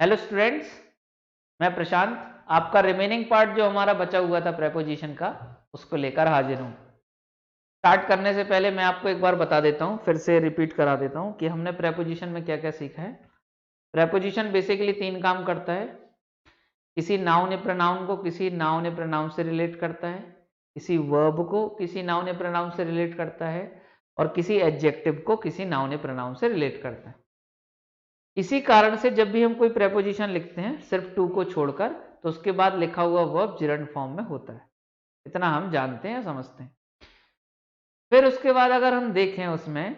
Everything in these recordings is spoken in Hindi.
हेलो स्टूडेंट्स, मैं प्रशांत आपका रिमेनिंग पार्ट जो हमारा बचा हुआ था प्रेपोजिशन का उसको लेकर हाजिर हूँ। स्टार्ट करने से पहले मैं आपको एक बार बता देता हूँ, फिर से रिपीट करा देता हूँ कि हमने प्रेपोजिशन में क्या क्या सीखा है। प्रेपोजिशन बेसिकली 3 काम करता है। किसी नाउन या प्रोनाउन को किसी नाउन या प्रोनाउन से रिलेट करता है, किसी वर्ब को किसी नाउन या प्रोनाउन से रिलेट करता है और किसी एडजेक्टिव को किसी नाउन या प्रोनाउन से रिलेट करता है। इसी कारण से जब भी हम कोई प्रेपोजिशन लिखते हैं सिर्फ टू को छोड़कर, तो उसके बाद लिखा हुआ वर्ब जिरंड फॉर्म में होता है। इतना हम जानते हैं, समझते हैं। फिर उसके बाद अगर हम देखें उसमें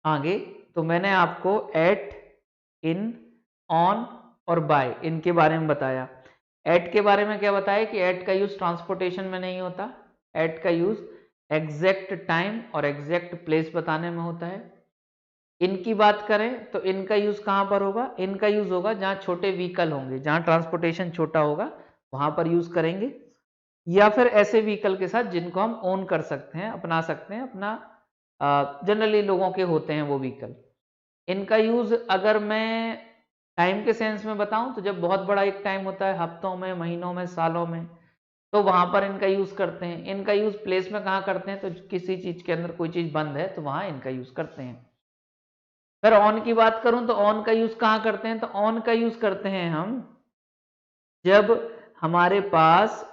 आगे, तो मैंने आपको एट, इन, ऑन और बाय इनके बारे में बताया। एट के बारे में क्या बताया कि एट का यूज ट्रांसपोर्टेशन में नहीं होता। एट का यूज एग्जैक्ट टाइम और एग्जैक्ट प्लेस बताने में होता है। इनकी बात करें तो इनका यूज कहां पर होगा? इनका यूज होगा जहां छोटे व्हीकल होंगे, जहां ट्रांसपोर्टेशन छोटा होगा वहां पर यूज करेंगे, या फिर ऐसे व्हीकल के साथ जिनको हम ओन कर सकते हैं, अपना सकते हैं, अपना जनरली लोगों के होते हैं वो व्हीकल। इनका यूज अगर मैं टाइम के सेंस में बताऊं तो जब बहुत बड़ा एक टाइम होता है, हफ्तों में, महीनों में, सालों में, तो वहां पर इनका यूज करते हैं। इनका यूज प्लेस में कहां करते हैं? तो किसी चीज के अंदर कोई चीज बंद है तो वहां इनका यूज करते हैं। फिर ऑन की बात करूं तो ऑन का यूज कहां करते हैं? तो ऑन का यूज करते हैं हम जब हमारे पास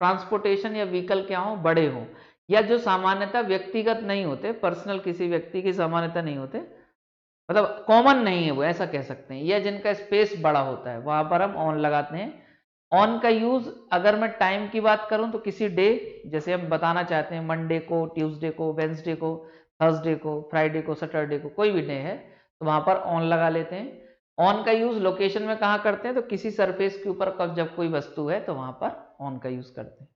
ट्रांसपोर्टेशन या व्हीकल क्या हो, बड़े हो, या जो सामान्यतः व्यक्तिगत नहीं होते, पर्सनल किसी व्यक्ति की सामान्यतः नहीं होते, मतलब कॉमन नहीं है वो, ऐसा कह सकते हैं, या जिनका स्पेस बड़ा होता है, वहां पर हम ऑन लगाते हैं। ऑन का यूज अगर मैं टाइम की बात करूं तो किसी डे, जैसे हम बताना चाहते हैं मंडे को, ट्यूसडे को, वेंसडे को, थर्सडे को, फ्राइडे को, सैटरडे को, कोई भी डे है तो वहां पर ऑन लगा लेते हैं। ऑन का यूज लोकेशन में कहां करते हैं? तो किसी सरफेस के ऊपर जब कोई वस्तु है तो वहां पर ऑन का यूज करते हैं।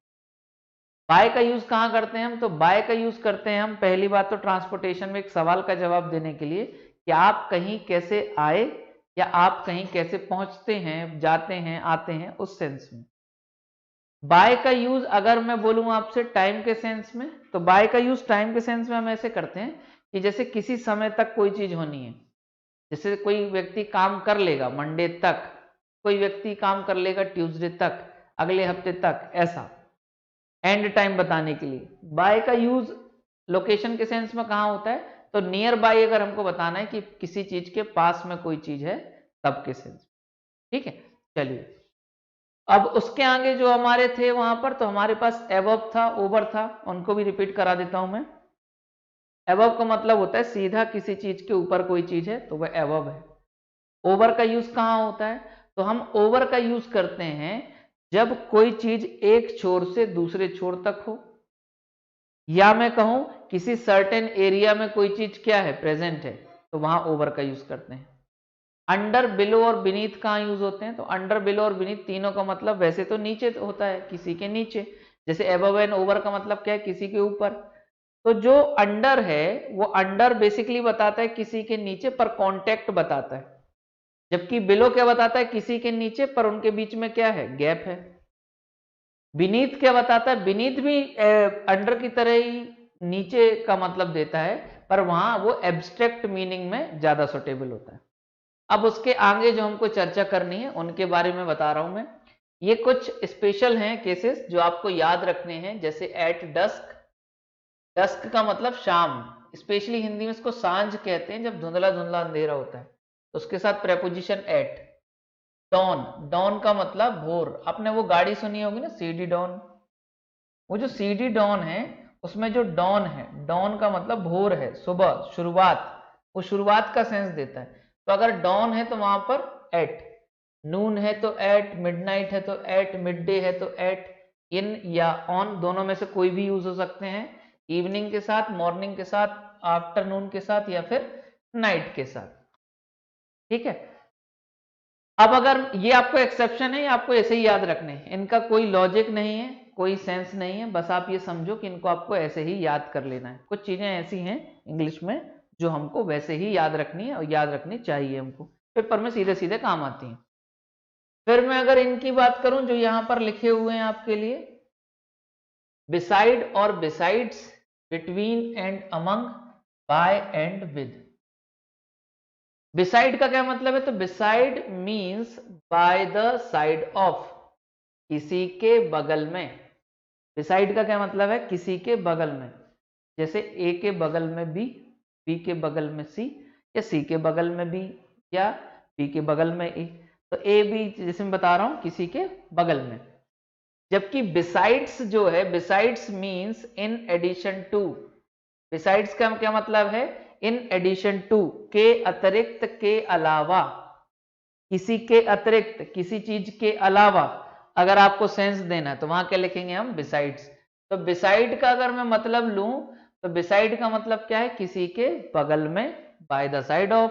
बाय का यूज कहां करते हैं हम? तो बाय का यूज करते हैं हम पहली बात तो ट्रांसपोर्टेशन में एक सवाल का जवाब देने के लिए कि आप कहीं कैसे आए या आप कहीं कैसे पहुंचते हैं, जाते हैं, आते हैं, उस सेंस में। बाय का यूज अगर मैं बोलूं आपसे टाइम के सेंस में, तो बाय का यूज टाइम के सेंस में हम ऐसे करते हैं कि जैसे किसी समय तक कोई चीज होनी है, जैसे कोई व्यक्ति काम कर लेगा मंडे तक, कोई व्यक्ति काम कर लेगा ट्यूसडे तक, अगले हफ्ते तक, ऐसा एंड टाइम बताने के लिए। बाय का यूज लोकेशन के सेंस में कहां होता है? तो नियर बाय अगर हमको बताना है कि किसी चीज के पास में कोई चीज है, तब के सेंस। ठीक है, चलिए अब उसके आगे जो हमारे थे वहां पर, तो हमारे पास एबव था, ओवर था, उनको भी रिपीट करा देता हूं मैं। एबव का मतलब होता है सीधा किसी चीज के ऊपर कोई चीज है तो वह एबव है। ओवर का यूज कहां होता है? तो हम ओवर का यूज करते हैं जब कोई चीज एक छोर से दूसरे छोर तक हो, या मैं कहूं किसी सर्टेन एरिया में कोई चीज क्या है, प्रेजेंट है, तो वहां ओवर का यूज करते हैं। अंडर, बिलो और बीनीथ कहां यूज होते हैं? तो अंडर, बिलो और बीनीथ तीनों का मतलब वैसे तो नीचे तो होता है, किसी के नीचे, जैसे एबव एंड ओवर का मतलब क्या है, किसी के ऊपर। तो जो अंडर है वो अंडर बेसिकली बताता है किसी के नीचे पर कांटेक्ट बताता है, जबकि बिलो क्या बताता है, किसी के नीचे पर उनके बीच में क्या है, गैप है। बीनीथ क्या बताता है? बीनीथ भी अंडर की तरह ही नीचे का मतलब देता है, पर वहां वो एब्स्ट्रैक्ट मीनिंग में ज्यादा सुटेबल होता है। अब उसके आगे जो हमको चर्चा करनी है उनके बारे में बता रहा हूं मैं। ये कुछ स्पेशल हैं केसेस जो आपको याद रखने हैं, जैसे एट डस्क। डस्क का मतलब शाम, स्पेशली हिंदी में इसको सांझ कहते हैं जब धुंधला धुंधला अंधेरा होता है, तो उसके साथ प्रेपोजिशन एट। डॉन, डॉन का मतलब भोर। आपने वो गाड़ी सुनी होगी ना, सीडी डॉन, वो जो सीडी डॉन है उसमें जो डॉन है, डॉन का मतलब भोर है, सुबह, शुरुआत, वो शुरुआत का सेंस देता है। तो अगर डॉन है तो वहां पर एट, नून है तो एट, मिडनाइट है तो एट, मिड डे है तो एट, इन या ऑन दोनों में से कोई भी यूज हो सकते हैं, इवनिंग के साथ, मॉर्निंग के साथ, आफ्टरनून के साथ, या फिर नाइट के साथ। ठीक है, अब अगर ये आपको एक्सेप्शन है, ये आपको ऐसे ही याद रखने हैं, इनका कोई लॉजिक नहीं है, कोई सेंस नहीं है, बस आप ये समझो कि इनको आपको ऐसे ही याद कर लेना है। कुछ चीजें ऐसी हैं इंग्लिश में जो हमको वैसे ही याद रखनी है और याद रखनी चाहिए हमको, पेपर में सीधे सीधे काम आती हैं। फिर मैं अगर इनकी बात करूं जो यहां पर लिखे हुए हैं आपके लिए, बिसाइड और besides, between and among, by and with. Beside का क्या मतलब है? तो beside means by the side of, किसी के बगल में। बिसाइड का क्या मतलब है? किसी के बगल में। जैसे ए के बगल में बी के बगल में सी, या सी के बगल में बी, या बी के बगल में ए। तो ए बी जैसे मैं बता रहा हूं किसी के बगल में। जबकि बिसाइड्स जो है, besides means in addition to. Besides का क्या मतलब है? इन एडिशन टू, के अतिरिक्त, के अलावा, किसी के अतिरिक्त, किसी चीज के अलावा। अगर आपको सेंस देना है तो वहां क्या लिखेंगे हम? बिसाइड्स। तो बिसाइड का अगर मैं मतलब लूं तो बिसाइड का मतलब क्या है? किसी के बगल में, bye the side of.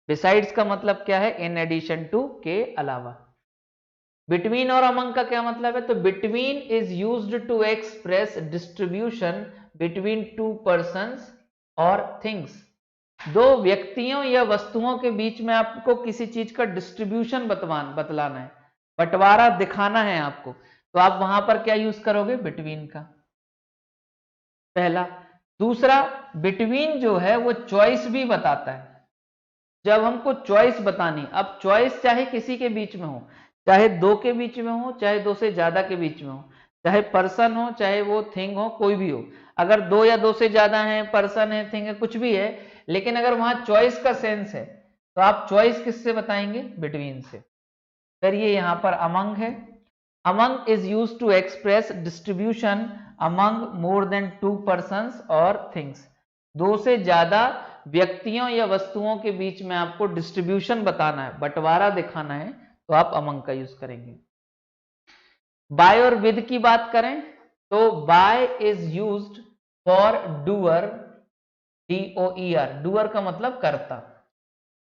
Besides का मतलब क्या है? इन एडिशन टू, के अलावा। बिटवीन और अमंग का क्या मतलब है? तो between is used to express distribution between two persons और थिंग्स। दो व्यक्तियों या वस्तुओं के बीच में आपको किसी चीज का डिस्ट्रीब्यूशन बतलाना है, बंटवारा दिखाना है आपको, तो आप वहां पर क्या यूज करोगे? बिटवीन का, पहला। दूसरा, बिटवीन जो है वो चॉइस भी बताता है। जब हमको चॉइस बतानी, अब चॉइस चाहे किसी के बीच में हो, चाहे दो के बीच में हो, चाहे दो से ज्यादा के बीच में हो, चाहे पर्सन हो, चाहे वो थिंग हो, कोई भी हो। अगर दो या दो से ज्यादा है, पर्सन है, थिंग है, कुछ भी है, लेकिन अगर वहां चॉइस का सेंस है तो आप चॉइस किससे बताएंगे? बिटवीन से। फिर ये यहां पर अमंग है। Among is use to express distribution among more than two persons और थिंग्स। दो से ज्यादा व्यक्तियों या वस्तुओं के बीच में आपको डिस्ट्रीब्यूशन बताना है, बंटवारा दिखाना है, तो आप अमंग का यूज करेंगे। बाय और विद की बात करें तो by is used for doer, DOER, doer का मतलब करता।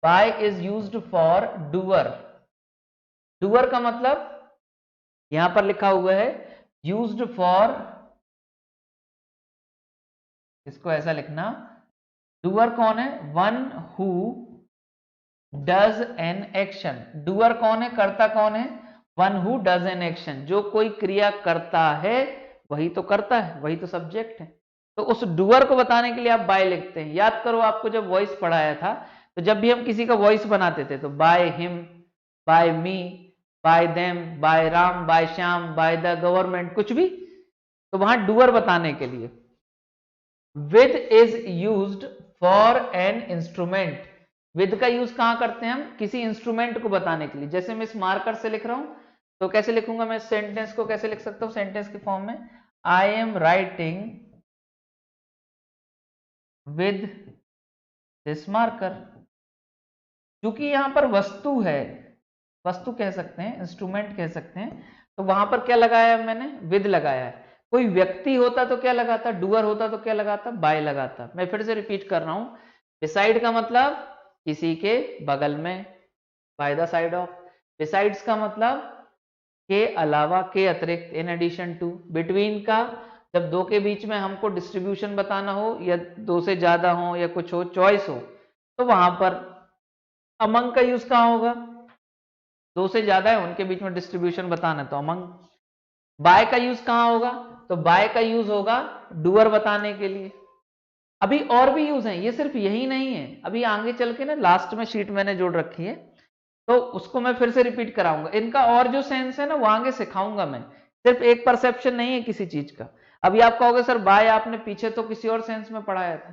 By is used for doer. Doer का मतलब यहां पर लिखा हुआ है यूज्ड फॉर, इसको ऐसा लिखना, डूअर कौन है? One who does an action. Doer कौन है? करता कौन है? One who does an action. जो कोई क्रिया करता है वही तो करता है, वही तो सब्जेक्ट है। तो उस डूअर को बताने के लिए आप बाय लिखते हैं। याद करो आपको जब वॉइस पढ़ाया था, तो जब भी हम किसी का वॉइस बनाते थे तो by him, by me, by them, by Ram, by Shyam, by the government, कुछ भी, तो वहां डूअर बताने के लिए। With is used for an instrument. With का यूज कहां करते हैं हम? किसी इंस्ट्रूमेंट को बताने के लिए। जैसे मैं इस मार्कर से लिख रहा हूं तो कैसे लिखूंगा मैं? सेंटेंस को कैसे लिख सकता हूं सेंटेंस के फॉर्म में? I am writing with this marker. क्योंकि यहां पर वस्तु है, वस्तु कह सकते हैं, इंस्ट्रूमेंट कह सकते हैं, तो वहां पर क्या लगाया है मैंने? विद लगाया है। कोई व्यक्ति होता तो क्या लगाता? डूअर होता तो क्या लगाता? बाय लगाता। मैं फिर से रिपीट कर रहा हूं, बिसाइड का मतलब किसी के बगल में, bye the side of. Besides का मतलब के अलावा, के अतिरिक्त, इन एडिशन टू। बिटवीन का जब दो के बीच में हमको डिस्ट्रीब्यूशन बताना हो, या दो से ज्यादा हो, या कुछ हो, चॉइस हो, तो वहां पर अमंग का यूज कहां होगा? दो से ज्यादा है उनके बीच में डिस्ट्रीब्यूशन बताना है तो अमंग। बाय का यूज कहां होगा? तो बाय का यूज होगा डूअर बताने के लिए। अभी और भी यूज हैं, ये सिर्फ यही नहीं है, अभी आगे चल के ना लास्ट में शीट मैंने जोड़ रखी है तो उसको मैं फिर से रिपीट कराऊंगा। इनका और जो सेंस है ना वो आगे सिखाऊंगा मैं, सिर्फ एक परसेप्शन नहीं है किसी चीज का। अभी आप कहोगे सर बाय आपने पीछे तो किसी और सेंस में पढ़ाया था,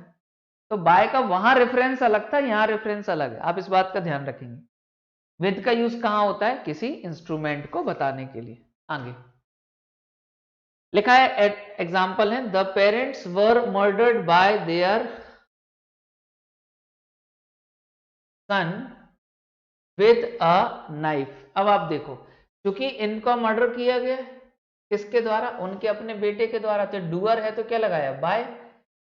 तो बाय का वहां रेफरेंस अलग था, यहाँ रेफरेंस अलग है, आप इस बात का ध्यान रखेंगे। विद का यूज कहां होता है? किसी इंस्ट्रूमेंट को बताने के लिए। आगे लिखा है, एग्जाम्पल है, the parents were murdered by there sun with a knife. अब आप देखो, क्योंकि इनको मर्डर किया गया किसके द्वारा? उनके अपने बेटे के द्वारा, तो डूअर है तो क्या लगाया? बाय।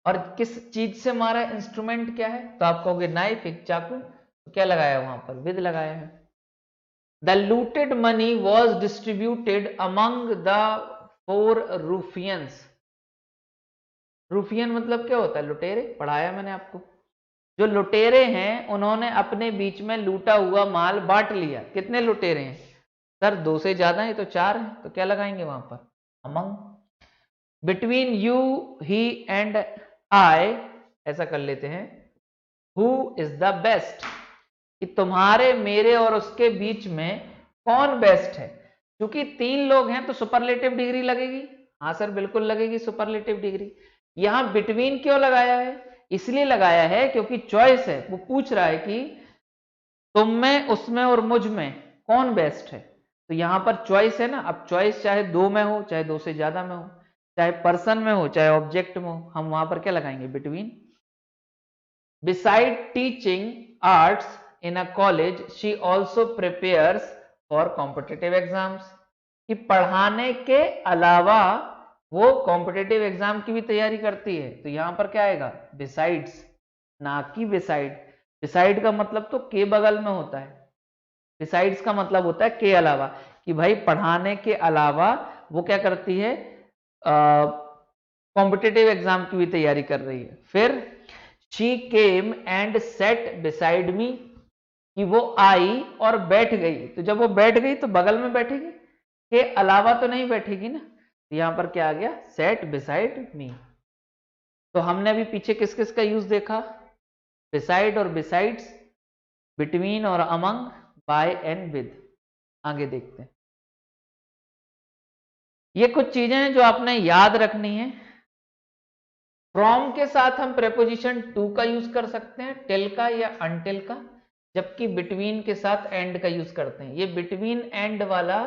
और किस चीज से मारा? इंस्ट्रूमेंट क्या है? तो आप कहोगे नाइफ, एक चाकू, तो क्या लगाया वहां पर? विद लगाया है। The looted money was distributed among the four ruffians. Ruffian मतलब क्या होता है? लुटेरे, पढ़ाया मैंने आपको। जो लुटेरे हैं उन्होंने अपने बीच में लूटा हुआ माल बांट लिया। कितने लुटेरे हैं? सर दो से ज्यादा है तो चार है, तो क्या लगाएंगे वहां पर? Among. Between you, he and I, ऐसा कर लेते हैं, हु इज द बेस्ट। कि तुम्हारे, मेरे और उसके बीच में कौन बेस्ट है। क्योंकि 3 लोग हैं तो सुपरलेटिव डिग्री लगेगी। हाँ सर बिल्कुल लगेगी सुपरलेटिव डिग्री। यहां बिटवीन क्यों लगाया है? इसलिए लगाया है क्योंकि चॉइस है, वो पूछ रहा है कि तुम में, उसमें और मुझ में कौन बेस्ट है। तो यहां पर चॉइस है ना। अब चॉइस चाहे 2 में हो, चाहे 2 से ज्यादा में हो, चाहे पर्सन में हो, चाहे ऑब्जेक्ट में हो, हम वहां पर क्या लगाएंगे? Between. Beside teaching arts in a college she also prepares for competitive exams. कि पढ़ाने के अलावा वो कॉम्पिटिटिव एग्जाम की भी तैयारी करती है। तो यहां पर क्या आएगा? बिसाइड्स, ना कि बिसाइड। बिसाइड का मतलब तो के बगल में होता है, बिसाइड्स का मतलब होता है के अलावा। कि भाई पढ़ाने के अलावा वो क्या करती है? कॉम्पिटिटिव एग्जाम की भी तैयारी कर रही है। फिर she came and set beside me. कि वो आई और बैठ गई। तो जब वो बैठ गई तो बगल में बैठेगी, के अलावा तो नहीं बैठेगी ना। तो यहां पर क्या आ गया? Set beside me. तो हमने अभी पीछे किस किस का यूज देखा? बिसाइड और बिसाइड्स, बिटवीन और अमंग, बाय एंड विद। आगे देखते हैं। ये कुछ चीजें हैं जो आपने याद रखनी है। फ्रॉम के साथ हम प्रेपोजिशन टू का यूज कर सकते हैं, टिल का या अनटिल का। जबकि बिटवीन के साथ एंड का यूज करते हैं। ये बिटवीन एंड वाला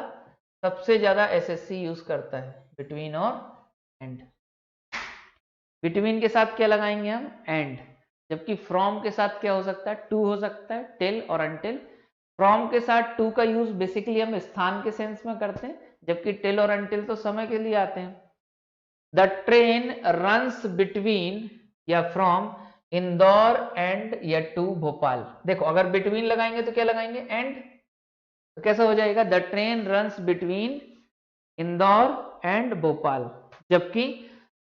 सबसे ज्यादा एसएससी यूज करता है, बिटवीन और एंड। बिटवीन के साथ क्या लगाएंगे हम? एंड। जबकि फ्रॉम के साथ क्या हो सकता है? टू हो सकता है, टिल और अनटिल। फ्रॉम के साथ टू का यूज बेसिकली हम स्थान के सेंस में करते हैं, जबकि टिल और अनटिल तो समय के लिए आते हैं। द ट्रेन रन्स बिटवीन या फ्रॉम इंदौर एंड या टू भोपाल। देखो अगर बिटवीन लगाएंगे तो क्या लगाएंगे? एंड। तो कैसा हो जाएगा? The train runs between Indore and Bhopal. जबकि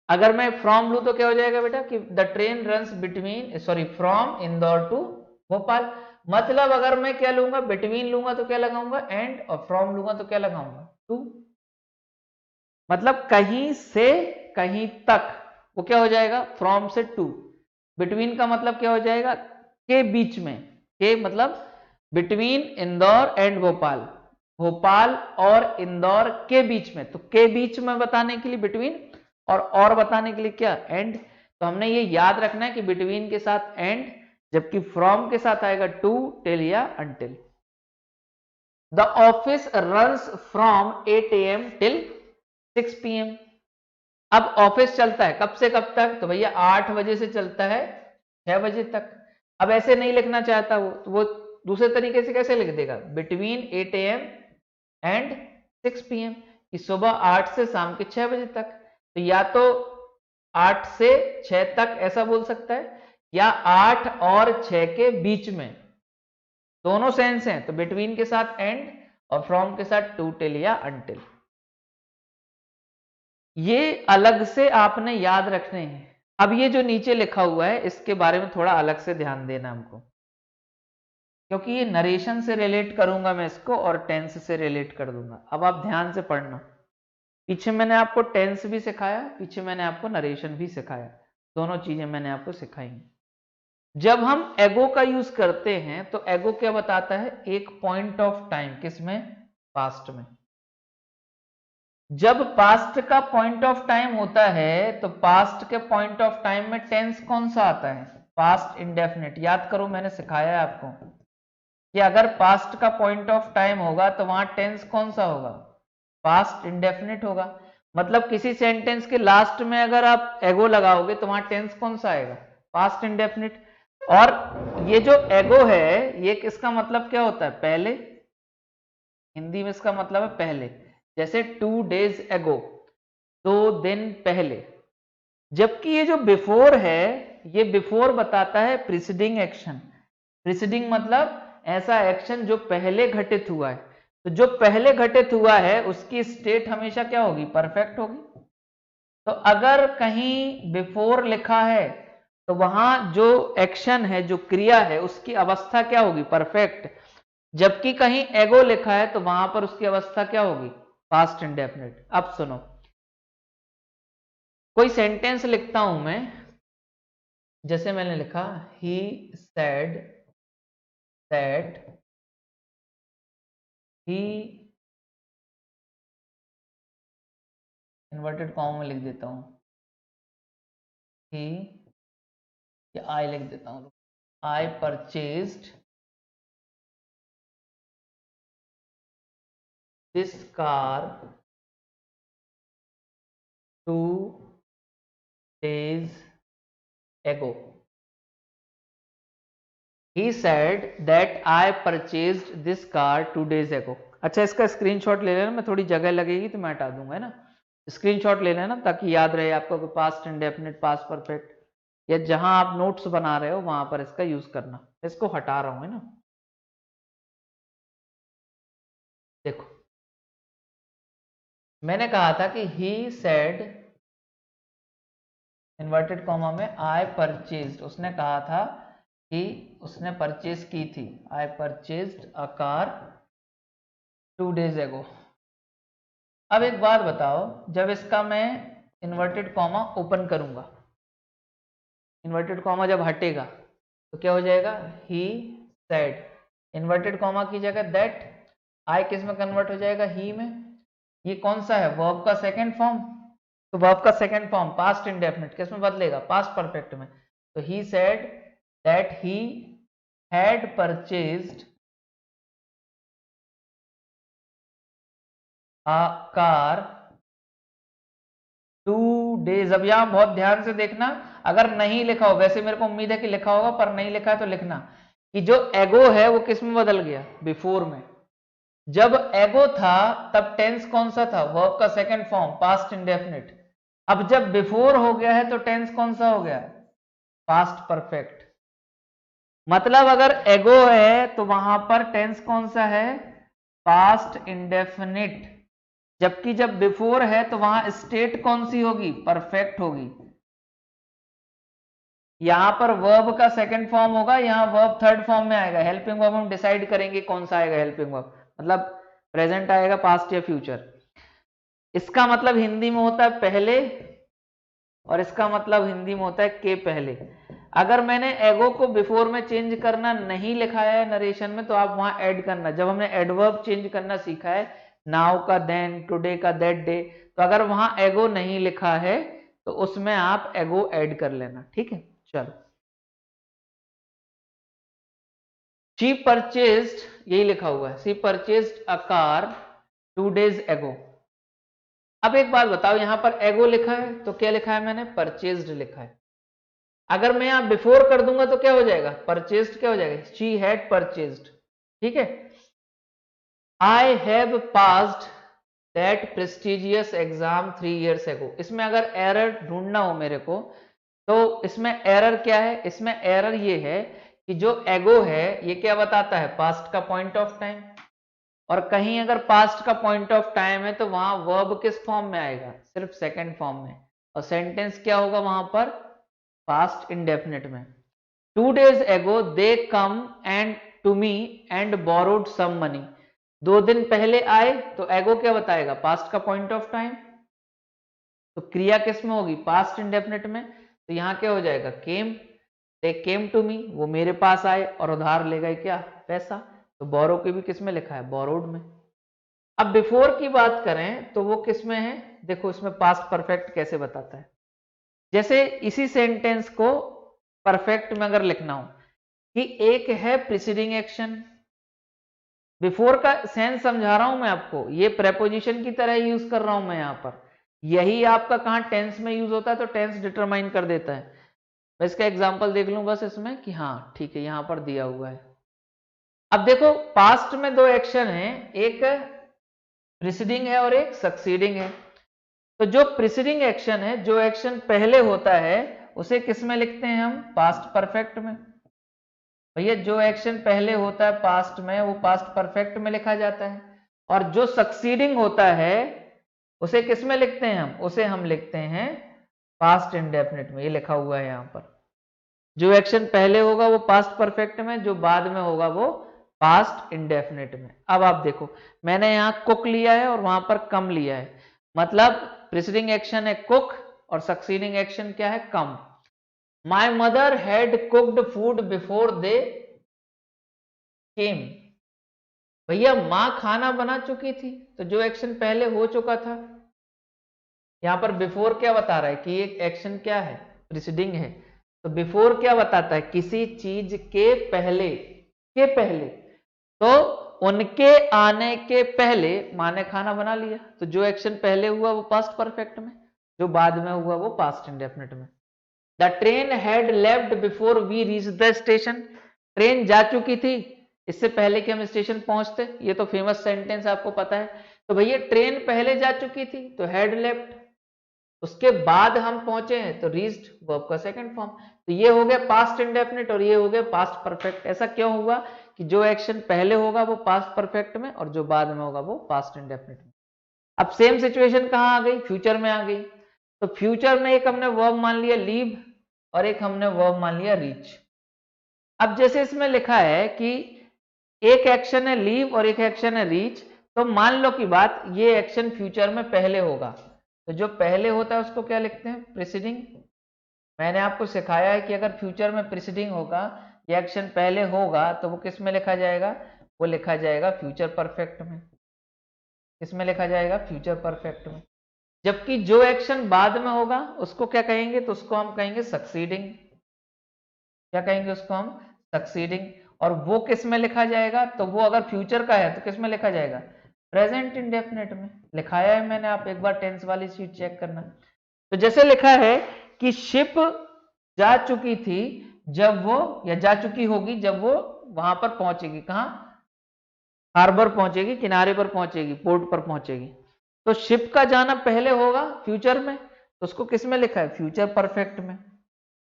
अगर मैं फ्रॉम लू तो क्या हो जाएगा बेटा? कि the train runs between, sorry, from Indore to Bhopal. मतलब अगर मैं क्या लूंगा? बिटवीन लूंगा तो क्या लगाऊंगा? एंड। और फ्रॉम लूंगा तो क्या लगाऊंगा? टू। मतलब कहीं से कहीं तक वो क्या हो जाएगा? फ्रॉम से टू। बिटवीन का मतलब क्या हो जाएगा? के बीच में। के मतलब बिटवीन इंदौर एंड भोपाल, भोपाल और इंदौर के बीच में। तो के बीच में बताने के लिए बिटवीन, और बताने के लिए क्या? एंड। तो हमने ये याद रखना है कि बिटवीन के साथ एंड, जबकि फ्रॉम के साथ आएगा टू, टिल या until. The office runs from 8 AM till 6 PM। अब ऑफिस चलता है कब से कब तक? तो भैया 8 बजे से चलता है 6 बजे तक। अब ऐसे नहीं लिखना चाहता वो, तो वो दूसरे तरीके से कैसे लिख देगा? Between 8 AM and 6 PM। कि सुबह 8 से शाम के 6 बजे तक। तो या तो 8 से 6 तक ऐसा बोल सकता है, या 8 और 6 के बीच में। दोनों सेंस हैं। तो बिटवीन के साथ एंड और फ्रॉम के साथ टू, टिल या अनटिल। ये अलग से आपने याद रखने हैं। अब ये जो नीचे लिखा हुआ है इसके बारे में थोड़ा अलग से ध्यान देना हमको, क्योंकि ये नरेशन से रिलेट करूंगा मैं इसको और टेंस से रिलेट कर दूंगा। अब आप ध्यान से पढ़ना। पीछे मैंने आपको टेंस भी सिखाया, पीछे मैंने आपको नरेशन भी सिखाया, दोनों चीजें मैंने आपको सिखाई। जब हम एगो का यूज करते हैं तो एगो क्या बताता है? एक पॉइंट ऑफ टाइम। किसमें? पास्ट में। जब पास्ट का पॉइंट ऑफ टाइम होता है तो पास्ट के पॉइंट ऑफ टाइम में टेंस कौन सा आता है? Past indefinite. याद करो मैंने सिखाया है आपको कि अगर पास्ट का पॉइंट ऑफ टाइम होगा तो वहां टेंस कौन सा होगा? पास्ट इंडेफिनिट होगा। मतलब किसी सेंटेंस के लास्ट में अगर आप एगो लगाओगे तो वहां टेंस कौन सा आएगा? Past indefinite. और ये जो एगो है ये इसका मतलब क्या होता है? पहले। हिंदी में इसका मतलब है पहले। जैसे 2 days एगो, 2 दिन पहले। जबकि ये जो बिफोर है, ये बिफोर बताता है प्रीसीडिंग एक्शन। प्रीसीडिंग मतलब ऐसा एक्शन जो पहले घटित हुआ है। तो जो पहले घटित हुआ है उसकी स्टेट हमेशा क्या होगी? परफेक्ट होगी। तो अगर कहीं बिफोर लिखा है तो वहां जो एक्शन है, जो क्रिया है, उसकी अवस्था क्या होगी? परफेक्ट। जबकि कहीं एगो लिखा है तो वहां पर उसकी अवस्था क्या होगी? Past indefinite. अब सुनो, कोई सेंटेंस लिखता हूं मैं, जैसे मैंने लिखा he said that he, inverted comma में लिख देता हूं, he या आई लिख देता हूं, I purchased this car 2 days ago. He said that I purchased this car 2 days ago. अच्छा, इसका स्क्रीनशॉट ले लेना, मैं थोड़ी जगह लगेगी तो मैं हटा दूंगा, है ना। स्क्रीनशॉट ले लेना ताकि याद रहे आपको कि पास्ट इंडेफिनिट, पास्ट परफेक्ट या जहां आप नोट्स बना रहे हो वहां पर इसका यूज करना। इसको हटा रहा हूं, है ना। देखो, मैंने कहा था कि he said, इन्वर्टेड कॉमा में, आई परचेज्ड, उसने कहा था कि उसने परचेज की थी, I purchased a car 2 days ago. अब एक बात बताओ, जब इसका मैं इन्वर्टेड कॉमा ओपन करूंगा, इन्वर्टेड कॉमा जब हटेगा तो क्या हो जाएगा, ही सेड, इन्वर्टेड कॉमा की जगह दैट, आई किस में कन्वर्ट हो जाएगा, ही में। ये कौन सा है, वर्ब का सेकंड फॉर्म, तो वर्ब का सेकंड फॉर्म पास्ट इंडेफिनिट किस में बदलेगा, पास्ट परफेक्ट में। तो he said that he had purchased a car 2 days। अब यहां बहुत ध्यान से देखना, अगर नहीं लिखा हो, वैसे मेरे को उम्मीद है कि लिखा होगा, पर नहीं लिखा है तो लिखना कि जो एगो है वो किस में बदल गया, बिफोर में। जब एगो था तब टेंस कौन सा था, वर्ब का सेकंड फॉर्म पास्ट इंडेफिनिट। अब जब बिफोर हो गया है तो टेंस कौन सा हो गया, पास्ट परफेक्ट। मतलब अगर एगो है तो वहां पर टेंस कौन सा है, पास्ट इंडेफिनिट। जबकि जब बिफोर है तो वहां स्टेट कौन सी होगी, परफेक्ट होगी। यहां पर वर्ब का सेकंड फॉर्म होगा, यहां वर्ब थर्ड फॉर्म में आएगा। हेल्पिंग वर्ब हम डिसाइड करेंगे कौन सा आएगा हेल्पिंग वर्ब, मतलब प्रेजेंट आएगा, पास्ट या फ्यूचर। इसका मतलब हिंदी में होता है पहले, और इसका मतलब हिंदी में होता है के पहले। अगर मैंने एगो को बिफोर में चेंज करना नहीं लिखा है नरेशन में, तो आप वहां ऐड करना। जब हमने एडवर्ब चेंज करना सीखा है, नाउ का देन, टुडे का दैट डे, तो अगर वहां एगो नहीं लिखा है तो उसमें आप एगो ऐड कर लेना, ठीक है। चलो, शी परचेज्ड, यही लिखा हुआ है, she purchased a car 2 days ago। अब एक बात बताओ, यहां पर एगो लिखा है तो क्या लिखा है मैंने, परचेज्ड लिखा है। अगर मैं यहां बिफोर कर दूंगा तो क्या हो जाएगा, परचेज्ड क्या हो जाएगा, शी हैड परचेज्ड, ठीक है। I have passed that prestigious exam 3 years ago। इसमें अगर एरर ढूंढना हो मेरे को, तो इसमें एरर क्या है, इसमें एरर ये है कि जो एगो है ये क्या बताता है, पास्ट का पॉइंट ऑफ टाइम। और कहीं अगर पास्ट का पॉइंट ऑफ टाइम है तो वहां वर्ब किस फॉर्म में आएगा, सिर्फ सेकंड फॉर्म में। और सेंटेंस क्या होगा वहां पर, पास्ट इंडेफिनिट में। 2 days ago they come and to me and borrowed some money। 2 दिन पहले आए तो एगो क्या बताएगा, पास्ट का पॉइंट ऑफ टाइम। तो क्रिया किस में होगी, पास्ट इंडेफिनिट में। तो यहां क्या हो जाएगा, केम, दे केम टू मी, वो मेरे पास आए और उधार ले गए क्या, पैसा। तो बोरो की भी किस में लिखा है, बोरोड में। अब बिफोर की बात करें तो वो किस में है, देखो इसमें पास्ट परफेक्ट कैसे बताता है। जैसे इसी सेंटेंस को परफेक्ट में अगर लिखना हो कि एक है प्रीसीडिंग एक्शन, बिफोर का सेंस समझा रहा हूं मैं आपको, ये प्रेपोजिशन की तरह यूज कर रहा हूं मैं यहां पर। यही आपका कहां टेंस में यूज होता है, तो टेंस डिटरमाइन कर देता है। मैं इसका एग्जांपल देख लूं बस इसमें कि हाँ ठीक है, यहां पर दिया हुआ है। अब देखो, पास्ट में 2 एक्शन है, एक प्रीसीडिंग है और एक सक्सीडिंग है। तो जो प्रीसीडिंग एक्शन है, जो एक्शन पहले होता है, उसे किस में लिखते हैं हम, पास्ट परफेक्ट में। भैया जो एक्शन पहले होता है पास्ट में, वो पास्ट परफेक्ट में लिखा जाता है। और जो सक्सीडिंग होता है उसे किस में लिखते हैं हम, उसे हम लिखते हैं पास्ट इंडेफिनिट में। ये लिखा हुआ है यहां पर, जो एक्शन पहले होगा वो पास्ट परफेक्ट में, जो बाद में होगा वो पास्ट इंडेफिनिट में। अब आप देखो, मैंने यहां कुक लिया है और वहां पर कम लिया है, मतलब प्रीसीडिंग एक्शन है कुक और सक्सीडिंग एक्शन क्या है, come. My mother had cooked food before they came, भैया माँ खाना बना चुकी थी, तो जो एक्शन पहले हो चुका था, यहां पर बिफोर क्या बता रहा है कि एक एक्शन क्या है, प्रीसीडिंग है। तो बिफोर क्या बताता है, किसी चीज के पहले, के पहले, तो उनके आने के पहले माँ ने खाना बना लिया, तो जो एक्शन पहले हुआ वो पास्ट परफेक्ट में, जो बाद में हुआ वो पास्ट इंडेफिनिट में। The train had left before we reach the station, train जा चुकी थी इससे पहले कि हम स्टेशन पहुंचते, ये तो फेमस सेंटेंस आपको पता है। तो भैया ट्रेन पहले जा चुकी थी तो हैड लेफ्ट, उसके बाद हम पहुंचे हैं तो रीच्ड वर्ब का सेकंड फॉर्म। तो ये हो गया पास्ट इंडेफिनिट और ये हो गया पास्ट परफेक्ट। ऐसा क्यों हुआ कि जो एक्शन पहले होगा वो पास्ट परफेक्ट में और जो बाद में होगा वो पास्ट इंडेफिनिट में। अब सेम सिचुएशन कहां आ गई, फ्यूचर में आ गई। तो फ्यूचर में एक हमने वर्ब मान लिया लीव और एक हमने वर्ब मान लिया रीच। अब जैसे इसमें लिखा है कि एक एक्शन है लीव और एक एक्शन है रीच, तो मान लो की बात ये एक्शन फ्यूचर में पहले होगा, तो जो पहले होता है उसको क्या लिखते हैं, प्रीसीडिंग। मैंने आपको सिखाया है कि अगर फ्यूचर में प्रीसीडिंग होगा, ये एक्शन पहले होगा, तो वो किस में लिखा जाएगा, वो लिखा जाएगा फ्यूचर परफेक्ट में। किसमें लिखा जाएगा, फ्यूचर परफेक्ट में। जबकि जो एक्शन बाद में होगा उसको क्या कहेंगे, तो उसको हम कहेंगे सक्सीडिंग। क्या कहेंगे उसको हम, सक्सीडिंग। और वो किस में लिखा जाएगा, तो वो अगर फ्यूचर का है तो किस में लिखा जाएगा, प्रेजेंट इंडेफिनिट में। लिखाया है मैंने, आप एक बार टेंस वाली शीट चेक करना। तो जैसे लिखा है कि शिप जा चुकी थी जब वो, या जा चुकी होगी जब वो वहां पर पहुंचेगी, कहां, हार्बर पहुंचेगी, किनारे पर पहुंचेगी, पोर्ट पर पहुंचेगी। तो शिप का जाना पहले होगा फ्यूचर में, तो उसको किस में लिखा है, फ्यूचर परफेक्ट में।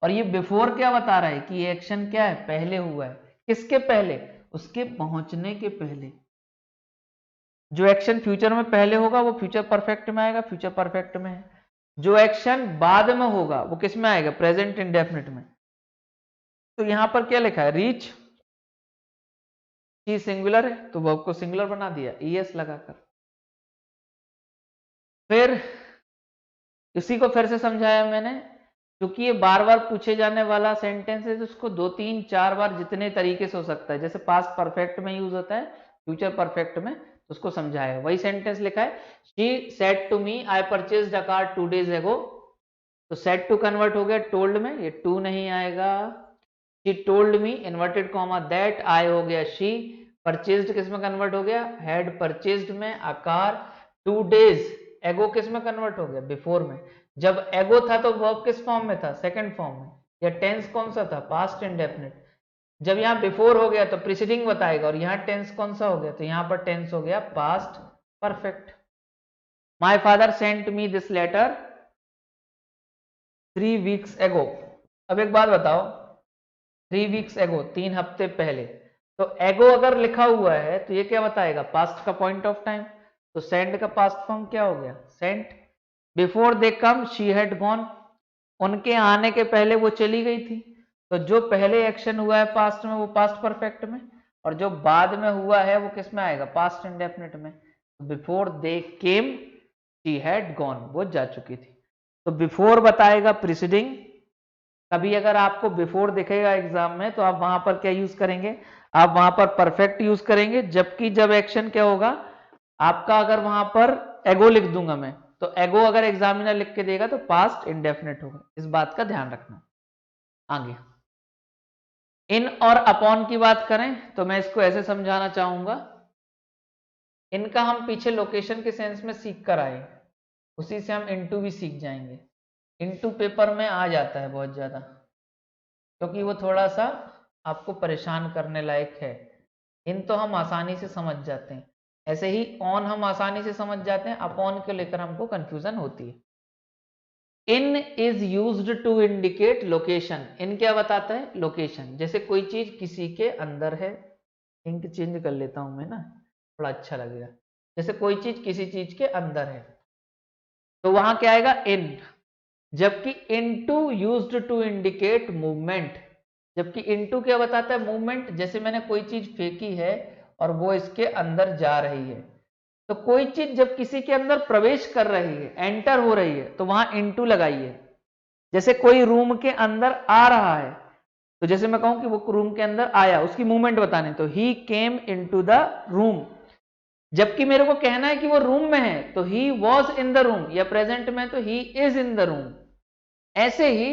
और ये बिफोर क्या बता रहा है कि ये एक्शन क्या है, पहले हुआ है। किसके पहले, उसके पहुंचने के पहले। जो एक्शन फ्यूचर में पहले होगा वो फ्यूचर परफेक्ट में आएगा, फ्यूचर परफेक्ट में है। जो एक्शन बाद में होगा वो किस में आएगा, प्रेजेंट इंडेफिनिट में। तो यहां पर क्या लिखा है, रीच, शी सिंगुलर है तो वर्ब को सिंगुलर बना दिया ईएस लगाकर। फिर इसी को फिर से समझाया मैंने, क्योंकि ये बार बार पूछे जाने वाला सेंटेंस है, तो उसको 2 3 4 बार जितने तरीके से हो सकता है। जैसे पास्ट परफेक्ट में यूज होता है, फ्यूचर परफेक्ट में, तो उसको समझाया। वही सेंटेंस लिखा है, she said to me I purchased a car 2 days ago। तो सेड टू कन्वर्ट हो गया टोल्ड में, ये टू नहीं आएगा। She told me inverted comma that, I हो गया शी, परचेज्ड किस में कन्वर्ट हो गया, हैड परचेज्ड में, अ कार 2 days एगो किस में कन्वर्ट हो गया, बिफोर में। जब एगो था तो वर्ब किस फॉर्म में था, सेकंड फॉर्म में। या टेंस कौन सा था, पास्ट इंडेफिनिट। जब यहां बिफोर हो गया तो प्रीसीडिंग बताएगा, और यहां टेंस कौन सा हो गया, तो यहां पर टेंस हो गया past perfect. My father sent me this letter 3 weeks ago। अब एक बात बताओ, 3 weeks ago 3 हफ्ते पहले, तो एगो अगर लिखा हुआ है तो ये क्या बताएगा, पास्ट का पॉइंट ऑफ टाइम। तो सेंड का पास्ट फॉर्म क्या हो गया, sent. Before they come she had gone, उनके आने के पहले वो चली गई थी। तो जो पहले एक्शन हुआ है पास्ट में वो पास्ट परफेक्ट में, और जो बाद में हुआ है वो किस में आएगा, पास्ट इंडेफिनिट में। Before they came she had gone, वो जा चुकी थी। तो बिफोर बताएगा प्रीसीडिंग। कभी अगर आपको बिफोर दिखेगा एग्जाम में तो आप वहां पर क्या यूज करेंगे, आप वहां पर परफेक्ट यूज करेंगे। जबकि जब एक्शन क्या होगा आपका, अगर वहां पर एगो लिख दूंगा मैं, तो एगो अगर एग्जामिनर लिख के देगा तो पास्ट इंडेफिनिट होगा। इस बात का ध्यान रखना। आगे इन और अपॉन की बात करें तो मैं इसको ऐसे समझाना चाहूंगा, इनका हम पीछे लोकेशन के सेंस में सीख कर आए, उसी से हम इनटू भी सीख जाएंगे। इनटू पेपर में आ जाता है बहुत ज्यादा, क्योंकि वो थोड़ा सा आपको परेशान करने लायक है। इन तो हम आसानी से समझ जाते हैं, ऐसे ही ऑन हम आसानी से समझ जाते हैं, अपॉन को लेकर हमको कंफ्यूजन होती है। In is used to indicate location, in क्या बताता है, लोकेशन। जैसे कोई चीज किसी के अंदर है, इंक चेंज कर लेता हूं मैं ना, थोड़ा अच्छा लगेगा। जैसे कोई चीज किसी चीज के अंदर है तो वहां क्या आएगा, इन। जबकि into used to indicate movement, जबकि इनटू क्या बताता है, मूवमेंट। जैसे मैंने कोई चीज फेंकी है और वो इसके अंदर जा रही है, तो कोई चीज जब किसी के अंदर प्रवेश कर रही है, एंटर हो रही है, तो वहां इनटू लगाइए। जैसे कोई रूम के अंदर आ रहा है, तो जैसे मैं कहूं कि वो रूम के अंदर आया, उसकी मूवमेंट बताने, तो ही केम इनटू द रूम। जबकि मेरे को कहना है कि वो रूम में है, तो he was in the room, या प्रेजेंट में तो he is in the room. ऐसे ही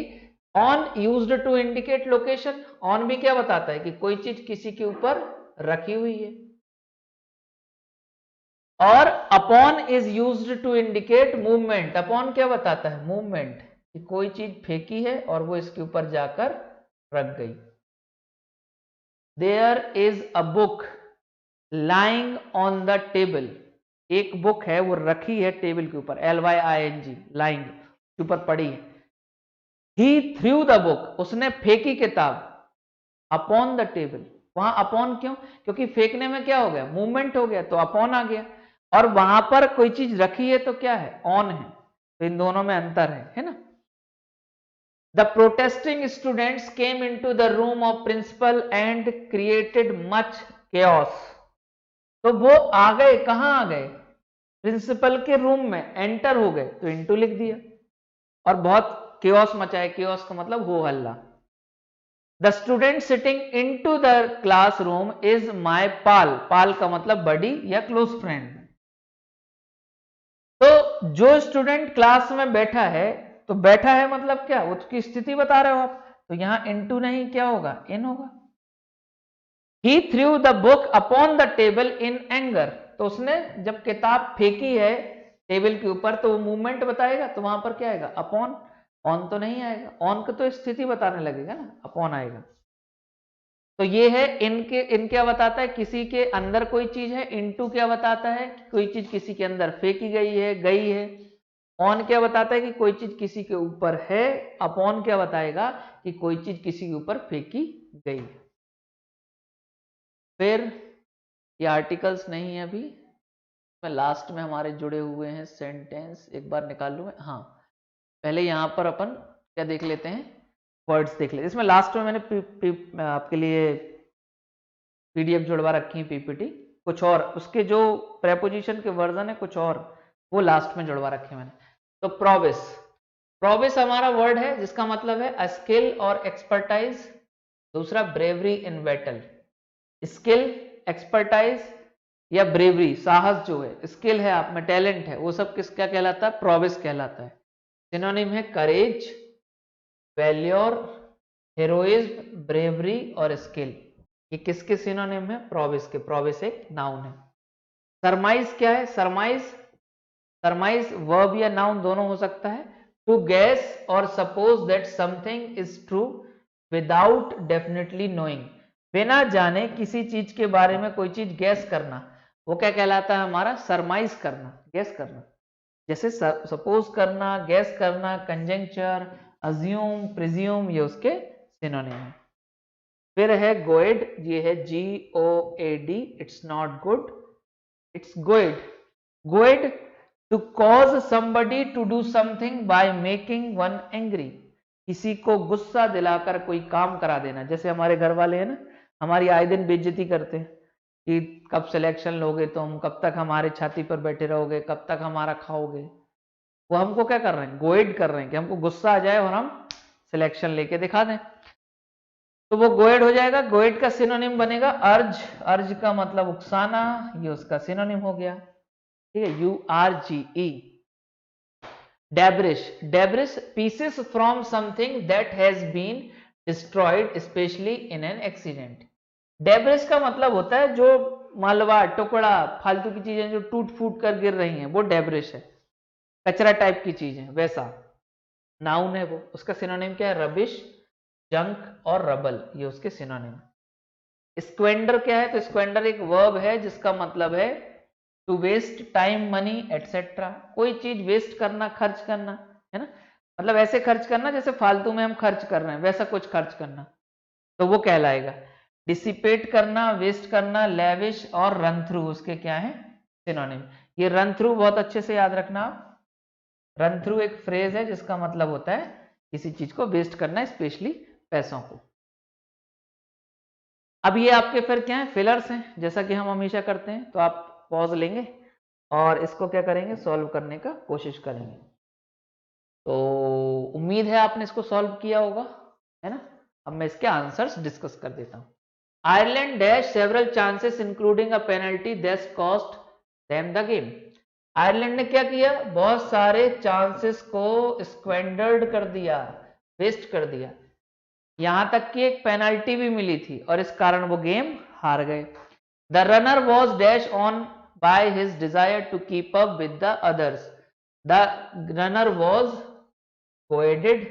on used to indicate location, on भी क्या बताता है कि कोई चीज किसी के ऊपर रखी हुई है। और upon is used to indicate movement, upon क्या बताता है, मूवमेंट, कि कोई चीज फेंकी है और वो इसके ऊपर जाकर रख गई। There is a book lying on the table, एक बुक है वो रखी है टेबल के ऊपर, LYING, लाइंग के ऊपर पड़ी है। ही थ्रू द बुक, उसने फेंकी किताब, अपॉन द टेबल, वहां अपॉन क्यों, क्योंकि फेंकने में क्या हो गया, मूवमेंट हो गया, तो अपॉन आ गया। और वहां पर कोई चीज रखी है तो क्या है, ऑन है, तो इन दोनों में अंतर है ना। The protesting students came into the room of principal and created much chaos, तो वो आ गए, कहां आ गए, प्रिंसिपल के रूम में एंटर हो गए, तो इनटू लिख दिया, और बहुत केओस मचाए, केओस का मतलब हो हल्ला। The student sitting into the classroom is my pal, pal का मतलब बडी या क्लोज फ्रेंड। तो जो स्टूडेंट क्लास में बैठा है, तो बैठा है मतलब क्या, उसकी स्थिति बता रहे हो आप, तो यहां इनटू नहीं, क्या होगा, इन होगा। He threw the book upon the table in anger, तो उसने जब किताब फेंकी है टेबल के ऊपर, तो वो मूवमेंट बताएगा, तो वहां पर क्या आएगा, अपॉन, ऑन तो नहीं आएगा, ऑन को तो स्थिति बताने लगेगा ना, अपॉन आएगा। तो ये है इन क्या बताता है, किसी के अंदर कोई चीज है, इनटू क्या बताता है कि कोई चीज किसी के अंदर फेंकी गई है। ऑन क्या बताता है कि कोई चीज किसी के ऊपर है, अपॉन क्या बताएगा कि कोई चीज किसी के ऊपर फेंकी गई है। फिर ये आर्टिकल्स नहीं है अभी, मैं लास्ट में हमारे जुड़े हुए हैं सेंटेंस, एक बार निकाल लूँ मैं, हाँ पहले यहाँ पर अपन क्या देख लेते हैं, वर्ड्स देख लेते हैं। इसमें लास्ट में मैंने आपके लिए PDF जुड़वा रखी है, PPT, कुछ और उसके जो प्रेपोजिशन के वर्जन है कुछ और, वो लास्ट में जुड़वा रखे मैंने। तो प्रोविस, प्रोविस हमारा वर्ड है जिसका मतलब है अ स्किल और एक्सपर्टाइज। दूसरा ब्रेवरी इन बैटल, स्किल, एक्सपर्टाइज या ब्रेवरी, साहस जो है, स्किल है आप में, टैलेंट है, वो सब किस क्या कहलाता है, प्रोविस कहलाता है। सिनोनिम है करेज, वैल्योर, हेरोइज्म, ब्रेवरी और स्किल। ये किसके सिनोनिम है, प्रोविस के, प्रोविस एक नाउन है। सरमाइज क्या है, सरमाइज, सरमाइज वर्ब या नाउन दोनों हो सकता है। टू गैस और suppose that something is true without definitely knowing, बिना जाने किसी चीज के बारे में कोई चीज गैस करना, वो क्या कहलाता है हमारा, सरमाइज करना, गैस करना। जैसे सपोज करना, गैस करना, कंजंक्चर, अज्यूम, प्रिज्यूम, ये उसके सिनोनिम है। फिर है गोएड, ये है GOAD, it's not good, it's goad. Goad, to cause somebody to do something by making one angry, किसी को गुस्सा दिलाकर कोई काम करा देना। जैसे हमारे घर वाले हैं ना, हमारी आए दिन बेइज्जती करते हैं कि कब सिलेक्शन लोगे तुम, कब तक हमारे छाती पर बैठे रहोगे, कब तक हमारा खाओगे। वो हमको क्या कर रहे हैं, गोएड कर रहे हैं कि हमको गुस्सा आ जाए और हम सिलेक्शन लेके दिखा दें, तो वो गोएड हो जाएगा। गोएड का सिनोनिम बनेगा अर्ज, अर्ज का मतलब उकसाना, ये उसका सिनोनिम हो गया, ठीक है, URGE। Debris, debris pieces from something that has been destroyed specially in an accident. Debris का मतलब होता है जो मलबा, टुकड़ा, फालतू की चीजें जो टूट फूट कर गिर रही हैं, वो डेब्रिश है, कचरा टाइप की चीज है, वैसा नाउन है वो। उसका सिनोनिम क्या है, रबिश, जंक और रबल, ये उसके सिनोनिम। स्क्वेंडर क्या है, तो स्क्वेंडर एक वर्ब है जिसका मतलब है to waste time, money etcetera, कोई चीज वेस्ट करना, खर्च करना, है ना, मतलब ऐसे खर्च करना जैसे फालतू में हम खर्च कर रहे हैं, वैसा कुछ खर्च करना, तो वो कहलाएगा। डिसिपेट करना, वेस्ट करना, लेविश और रन थ्रू उसके क्या है, सिनोनिम। ये रन थ्रू बहुत अच्छे से याद रखना। रन थ्रू एक फ्रेज है जिसका मतलब होता है किसी चीज को वेस्ट करना, स्पेशली पैसों को। अब ये आपके फिर क्या है, फिलर्स हैं, जैसा कि हम हमेशा करते हैं। तो आप पॉज लेंगे और इसको क्या करेंगे, सॉल्व करने का कोशिश करेंगे। तो उम्मीद है आपने इसको सॉल्व किया होगा, है ना। अब मैं इसके आंसर्स डिस्कस कर देता हूं। Ireland dash several chances including a penalty that cost them the game. Ireland ने क्या किया, बहुत सारे चांसेस को स्क्वेंडर्ड कर दिया, वेस्ट कर दिया, यहां तक कि एक पेनल्टी भी मिली थी और इस कारण वो गेम हार गए। The runner was dash on by his desire to keep up with the others. The runner was goaded,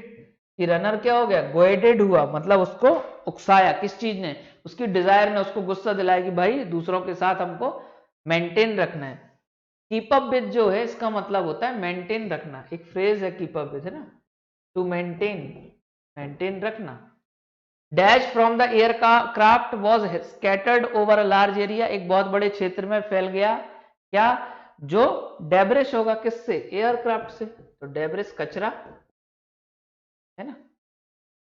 कि रनर क्या हो गया, गोएडेड हुआ, मतलब उसको उकसाया, किस चीज ने, उसकी डिजायर ने उसको गुस्सा दिलाया कि भाई दूसरों के साथ हमको मेंटेन रखना है। कीप अप विद जो है इसका मतलब होता है मेंटेन रखना, एक फ्रेज है कीप अप विद, है ना, टू मेंटेन, मेंटेन रखना। Dash from the aircraft was scattered over a large area, एक बहुत बड़े क्षेत्र में फैल गया, क्या, जो डेब्रिश होगा, किससे, एयरक्राफ्ट से, तो डेब्रिश कचरा, है ना।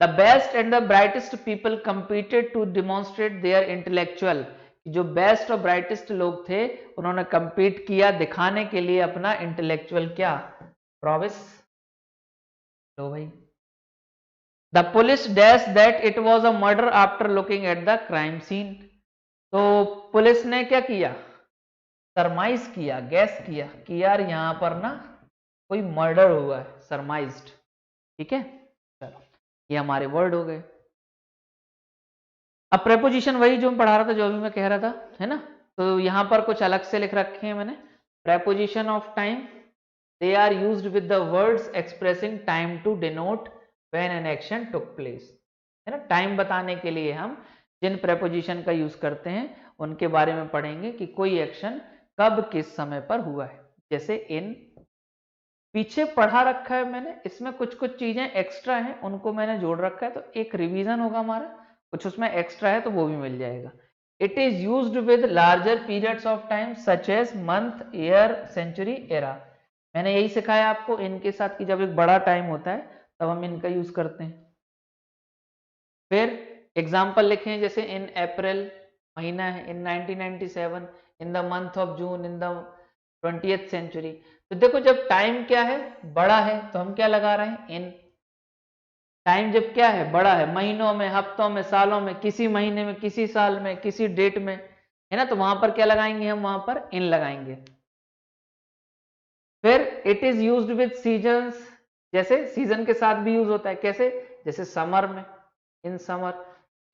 The best and the brightest people competed to demonstrate their intellectual, जो बेस्ट और ब्राइटेस्ट लोग थे उन्होंने कंपीट किया दिखाने के लिए अपना इंटेलेक्चुअल क्या, प्रोविस। लो भाई। The police dash that it was a murder after looking at the crime scene, तो पुलिस ने क्या किया, सरमाइज किया, गैस किया कि यार यहां पर ना कोई मर्डर हुआ है, सरमाइज्ड, ठीक है। चलो ये हमारे वर्ड हो गए। अब प्रेपोजिशन वही जो मैं पढ़ा रहा था, जो अभी मैं कह रहा था, है ना, तो यहां पर कुछ अलग से लिख रखे हैं मैंने। Preposition of time, they are used with the words expressing time to denote when an action took place, है ना। टाइम बताने के लिए हम जिन प्रेपोजिशन का यूज करते हैं उनके बारे में पढ़ेंगे कि कोई एक्शन कब किस समय पर हुआ है। जैसे इन, पीछे पढ़ा रखा है मैंने, इसमें कुछ कुछ चीजें एक्स्ट्रा हैं उनको मैंने जोड़ रखा है, तो एक रिवीजन होगा हमारा, कुछ उसमें एक्स्ट्रा है तो वो भी मिल जाएगा। It is used with larger periods of time such as month, year, century, era. मैंने यही सिखाया आपको इनके साथ कि जब एक बड़ा टाइम होता है तब हम इनका यूज करते हैं। फिर एग्जाम्पल लिखें, जैसे इन अप्रैल महीना है, in 1997, in the month of June, in the 20th century. तो देखो जब टाइम क्या है, बड़ा है, तो हम क्या लगा रहे हैं, इन। टाइम जब क्या है, बड़ा है, महीनों में, हफ्तों में, सालों में, किसी महीने में, किसी साल में, किसी डेट में, है ना, तो वहां पर क्या लगाएंगे हम, वहां पर इन लगाएंगे। फिर it is used with seasons, जैसे सीजन के साथ भी यूज होता है, कैसे, जैसे समर में, in summer,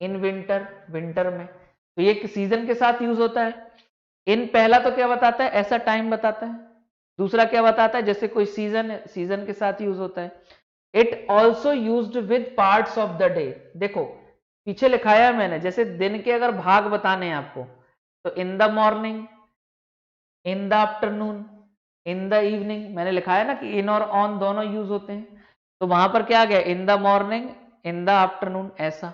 in winter, winter में, तो ये सीजन के साथ यूज होता है। इन पहला तो क्या बताता है, ऐसा टाइम बताता है, दूसरा क्या बताता है, जैसे कोई सीजन है, सीजन के साथ यूज होता है। It also used with parts of the day, देखो पीछे लिखाया है मैंने, जैसे दिन के अगर भाग बताने हैं आपको, तो in the morning, in the afternoon, in the evening, मैंने लिखा है ना कि इन और ऑन दोनों यूज होते हैं, तो वहां पर क्या आ गया, in the morning, in the afternoon, ऐसा।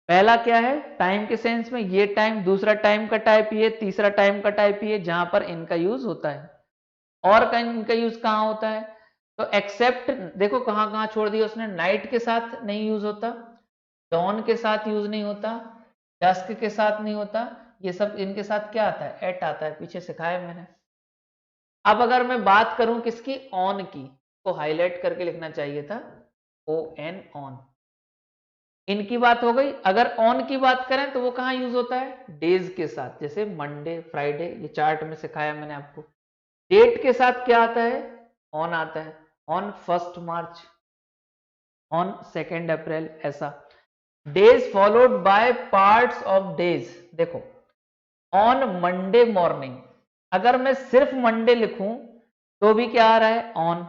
पहला क्या है, टाइम के सेंस में ये टाइम, दूसरा टाइम का टाइप ये, तीसरा टाइम का टाइप ये, जहां पर इनका यूज होता है। और का इनका यूज कहां होता है, तो एक्सेप्ट, देखो कहां कहां छोड़ दिया उसने, नाइट के साथ नहीं यूज होता, डॉन के साथ यूज नहीं होता, डस्क के साथ नहीं होता, ये सब इनके साथ क्या आता है, एट आता है, पीछे सिखाया मैंने। अब अगर मैं बात करूं किसकी, ऑन की, तो हाईलाइट करके लिखना चाहिए था, ओ एन, ऑन। इनकी बात हो गई। अगर ऑन की बात करें तो वो कहां यूज होता है, डेज के साथ, जैसे मंडे, फ्राइडे, ये चार्ट में सिखाया मैंने आपको। डेट के साथ क्या आता है, ऑन आता है, on 1st March, on 2nd अप्रैल, ऐसा। Days followed by parts of days, देखो ऑन मंडे मॉर्निंग, अगर मैं सिर्फ मंडे लिखूं तो भी क्या आ रहा है, ऑन।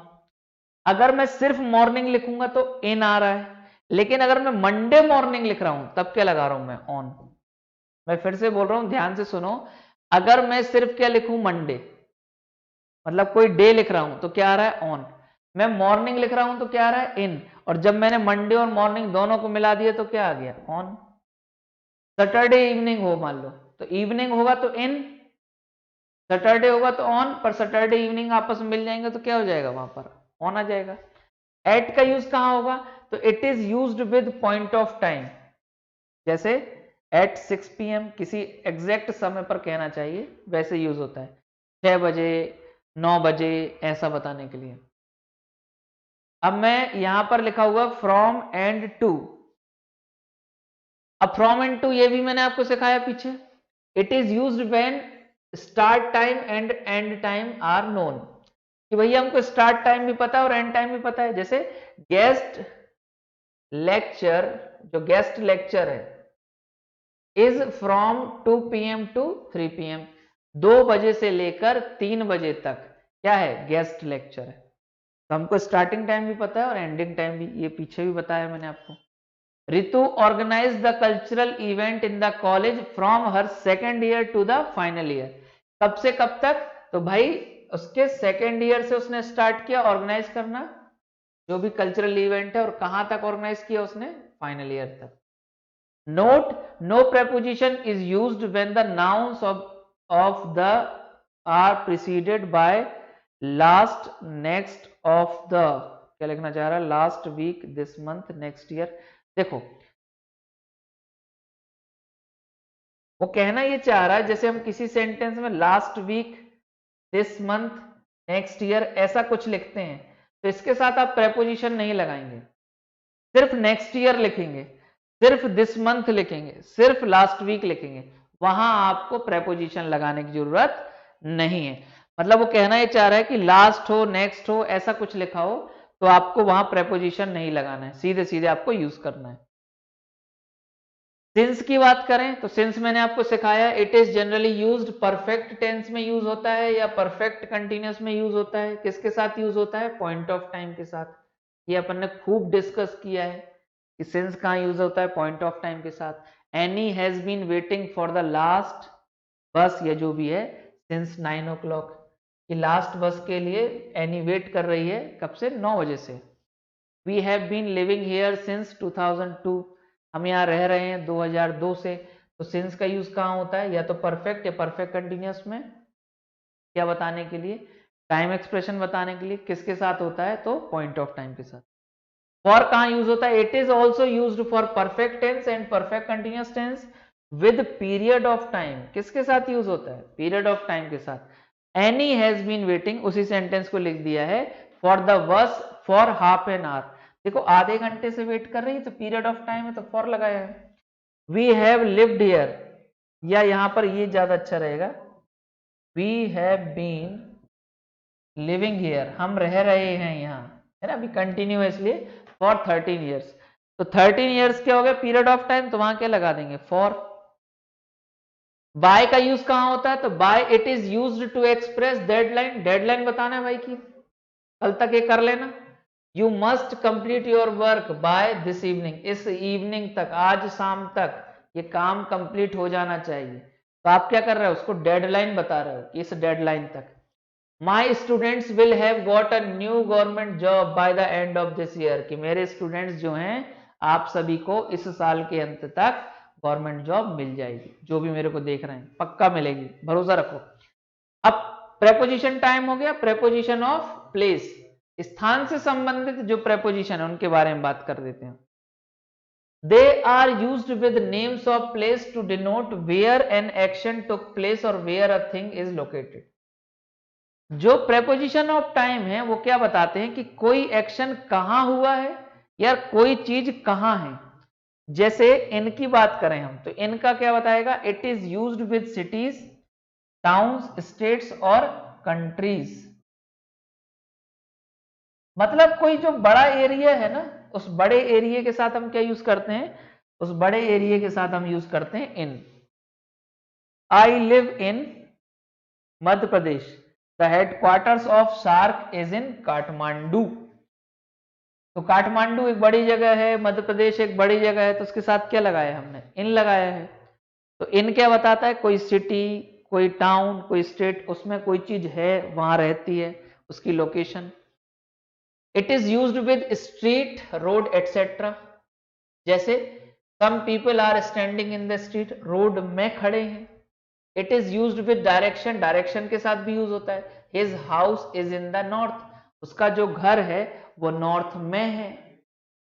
अगर मैं सिर्फ मॉर्निंग लिखूंगा तो इन आ रहा है, लेकिन अगर मैं मंडे मॉर्निंग लिख रहा हूं तब क्या लगा रहा हूं मैं, ऑन। मैं फिर से बोल रहा हूं, ध्यान से सुनो, अगर मैं सिर्फ क्या लिखूं, मंडे, मतलब कोई डे लिख रहा हूं तो क्या आ रहा है, ऑन। मैं मॉर्निंग लिख रहा हूं तो क्या आ रहा है, इन। और जब मैंने मंडे और मॉर्निंग दोनों को मिला दिया तो क्या आ गया, ऑन। सैटरडे इवनिंग हो मान लो, तो इवनिंग होगा तो इन, सैटरडे होगा तो ऑन, पर सैटरडे इवनिंग आपस में मिल जाएंगे तो क्या हो जाएगा, वहां पर ऑन आ जाएगा। एट का यूज कहां होगा, तो it is used with point of time, जैसे एट 6 PM, किसी एग्जैक्ट समय पर कहना चाहिए, वैसे यूज होता है, 6 बजे, 9 बजे, ऐसा बताने के लिए। अब मैं यहां पर लिखा हुआ फ्रॉम एंड टू, अब फ्रॉम एंड टू ये भी मैंने आपको सिखाया पीछे। It is used when start time and end time are known, कि भैया हमको स्टार्ट टाइम भी पता है और एंड टाइम भी पता है। जैसे गेस्ट लेक्चर, जो गेस्ट लेक्चर है is from 2 PM to 3 PM, 2 बजे से लेकर 3 बजे तक क्या है, गेस्ट लेक्चर है। तो हमको स्टार्टिंग टाइम भी पता है और एंडिंग टाइम भी, ये पीछे भी बताया मैंने आपको। Ritu organise the cultural event in the college from her second year to the final year, कब से कब तक, तो भाई उसके सेकेंड ईयर से उसने स्टार्ट किया ऑर्गेनाइज करना जो भी कल्चरल इवेंट है, और कहां तक ऑर्गेनाइज किया उसने, फाइनल ईयर तक। Note, no preposition is used when the nouns of the are preceded by last, next, of the, क्या लिखना चाह रहा है, last week, this month, next year. देखो वो कहना ये चाह रहा है जैसे हम किसी सेंटेंस में last week, this month, next year ऐसा कुछ लिखते हैं, तो इसके साथ आप प्रेपोजिशन नहीं लगाएंगे, सिर्फ नेक्स्ट ईयर लिखेंगे, सिर्फ दिस मंथ लिखेंगे, सिर्फ लास्ट वीक लिखेंगे, वहां आपको प्रेपोजिशन लगाने की जरूरत नहीं है। मतलब वो कहना ये चाह रहा है कि लास्ट हो, नेक्स्ट हो, ऐसा कुछ लिखा हो तो आपको वहां प्रेपोजिशन नहीं लगाना है, सीधे सीधे आपको यूज करना है। सिंस की बात करें तो सिंस मैंने आपको सिखाया, it is generally used perfect tense में यूज होता है या परफेक्ट कंटिन्यूअस में यूज होता है। किसके साथ यूज होता है, पॉइंट ऑफ टाइम के साथ। ये अपन ने खूब डिस्कस किया है कि सिंस कहाँ यूज होता है, पॉइंट ऑफ टाइम के साथ। Annie has been waiting for the last bus, या जो भी है, सिंस 9 o'clock, कि लास्ट बस के लिए एनी वेट कर रही है, कब से, 9 बजे से। We have been living here since 2002, हम यहाँ रह रहे हैं 2002 से। तो सिंस का यूज कहाँ होता है, या तो परफेक्ट या परफेक्ट कंटिन्यूअस में, क्या बताने के लिए, टाइम एक्सप्रेशन बताने के लिए। किसके साथ होता है, तो पॉइंट ऑफ टाइम के साथ। फॉर कहाँ यूज होता है, it is also used for perfect tense and perfect continuous tense with period of time. किसके साथ यूज होता है, पीरियड ऑफ टाइम के साथ। एनी हैज बीन वेटिंग, उसी सेंटेंस को लिख दिया है, for the bus for half an hour. देखो आधे घंटे से वेट कर रही है तो पीरियड ऑफ टाइम है तो फॉर लगाया है। वी हैव लिव्ड हियर, या यहां पर ये ज्यादा अच्छा रहेगा, we have been living here, हम रह रहे हैं यहाँ, है ना, अभी कंटिन्यू है इसलिए, फॉर 13 ईयर्स। तो 13 ईयर्स क्या हो गया, पीरियड ऑफ टाइम, तो वहां क्या लगा देंगे, फॉर। बाय का यूज कहां होता है, तो by it is used to express deadline, deadline बताना है भाई की कल तक ये कर लेना। You must complete your work by this evening, इस इवनिंग तक, आज शाम तक ये काम कंप्लीट हो जाना चाहिए। तो आप क्या कर रहे हो, उसको डेडलाइन बता रहे हो, इस डेडलाइन तक। My students will have got a new government job by the end of this year, कि मेरे स्टूडेंट्स जो हैं आप सभी को इस साल के अंत तक गवर्नमेंट जॉब मिल जाएगी, जो भी मेरे को देख रहे हैं पक्का मिलेगी, भरोसा रखो। अब प्रेपोजिशन टाइम हो गया। प्रेपोजिशन ऑफ प्लेस, स्थान से संबंधित जो प्रेपोजिशन है उनके बारे में बात कर देते हैं। They are used with names of place to denote where an action took place और where a thing is located. जो प्रेपोजिशन ऑफ टाइम है वो क्या बताते हैं कि कोई एक्शन कहां हुआ है या कोई चीज कहां है। जैसे इनकी बात करें हम तो इनका क्या बताएगा, it is used with cities, towns, states और कंट्रीज। मतलब कोई जो बड़ा एरिया है ना, उस बड़े एरिया के साथ हम क्या यूज करते हैं, उस बड़े एरिया के साथ हम यूज करते हैं in. I live in Madhya Pradesh, the headquarters of SAARC is in Kathmandu. तो काठमांडू एक बड़ी जगह है, मध्य प्रदेश एक बड़ी जगह है, तो उसके साथ क्या लगाया हमने, इन लगाया है। तो इन क्या बताता है, कोई सिटी, कोई टाउन, कोई स्टेट, उसमें कोई चीज है, वहां रहती है, उसकी location. It is used with street, road etcetera. जैसे some people are standing in the street, road में खड़े हैं। It is used with direction, direction के साथ भी यूज होता है। His house is in the north, उसका जो घर है वो नॉर्थ में है।